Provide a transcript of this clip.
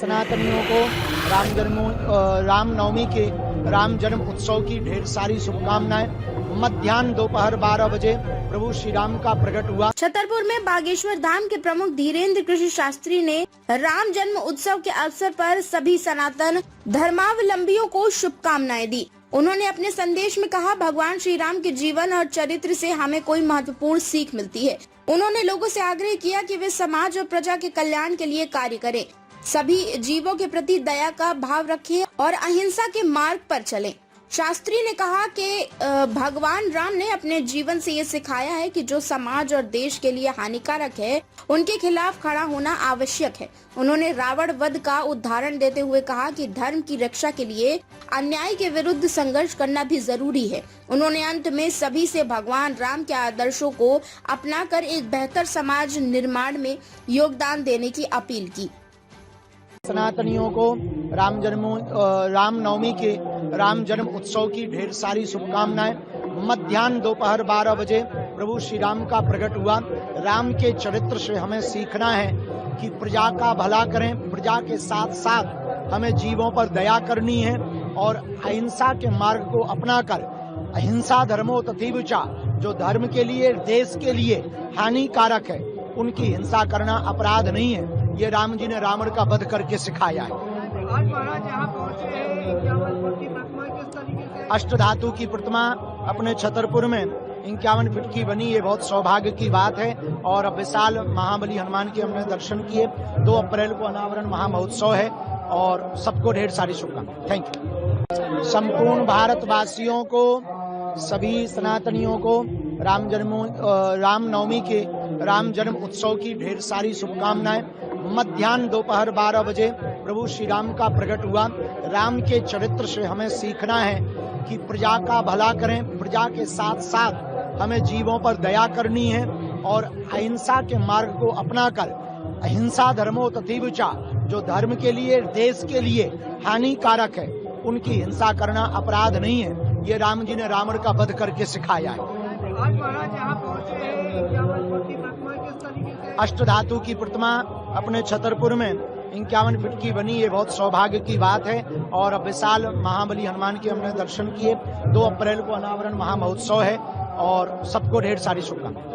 सनातनियों को रामनवमी के राम जन्म उत्सव की ढेर सारी शुभकामनाएं। मध्याह्न दोपहर 12 बजे प्रभु श्री राम का प्रकट हुआ। छतरपुर में बागेश्वर धाम के प्रमुख धीरेन्द्र कृषि शास्त्री ने राम जन्म उत्सव के अवसर पर सभी सनातन धर्मावलंबियों को शुभकामनाएं दी। उन्होंने अपने संदेश में कहा, भगवान श्री राम के जीवन और चरित्र से हमें कोई महत्वपूर्ण सीख मिलती है। उन्होंने लोगों से आग्रह किया कि वे समाज और प्रजा के कल्याण के लिए कार्य करें, सभी जीवों के प्रति दया का भाव रखें और अहिंसा के मार्ग पर चलें। शास्त्री ने कहा कि भगवान राम ने अपने जीवन से ये सिखाया है कि जो समाज और देश के लिए हानिकारक है, उनके खिलाफ खड़ा होना आवश्यक है। उन्होंने रावण वध का उदाहरण देते हुए कहा कि धर्म की रक्षा के लिए अन्याय के विरुद्ध संघर्ष करना भी जरूरी है। उन्होंने अंत में सभी से भगवान राम के आदर्शों को अपनाकर एक बेहतर समाज निर्माण में योगदान देने की अपील की। सनातनियों को रामनवमी के राम जन्म उत्सव की ढेर सारी शुभकामनाएं। मध्याह्न दोपहर 12 बजे प्रभु श्री राम का प्रकट हुआ। राम के चरित्र से हमें सीखना है कि प्रजा का भला करें, प्रजा के साथ साथ हमें जीवों पर दया करनी है और अहिंसा के मार्ग को अपनाकर अहिंसा धर्मो तथैव च, जो धर्म के लिए, देश के लिए हानिकारक है, उनकी हिंसा करना अपराध नहीं है। ये राम जी ने रावण का वध करके सिखाया है। आज महाराज यहाँ पहुँचे हैं, 51 फुट की प्रतिमा किस तरीके से? अष्टधातु की प्रतिमा अपने छतरपुर में 51 फीट की बनी, ये बहुत सौभाग्य की बात है। और अब विशाल महाबली हनुमान के हमने दर्शन किए। 2 अप्रैल को अनावरण महामहोत्सव है और सबको ढेर सारी शुभकामनाएं। Thank you. संपूर्ण भारतवासियों को, सभी सनातनियों को रामनवमी के राम जन्म उत्सव की ढेर सारी शुभकामनाएं। मध्याह्न दोपहर 12 बजे प्रभु श्री राम का प्रकट हुआ। राम के चरित्र से हमें सीखना है कि प्रजा का भला करें, प्रजा के साथ साथ हमें जीवों पर दया करनी है और अहिंसा के मार्ग को अपनाकर अहिंसा धर्मो तथैव च, जो धर्म के लिए, देश के लिए हानिकारक है, उनकी हिंसा करना अपराध नहीं है। ये राम जी ने रावण का वध करके सिखाया है। आज महाराज यहाँ पहुँचे हैं, 51 फुट की प्रतिमा किस तरीके से? अष्टधातु की प्रतिमा अपने छतरपुर में 51 फीट की बनी, ये बहुत सौभाग्य की बात है। और अब विशाल महाबली हनुमान के हमने दर्शन किए। 2 अप्रैल को अनावरण महामहोत्सव है और सबको ढेर सारी शुभकामनाएं।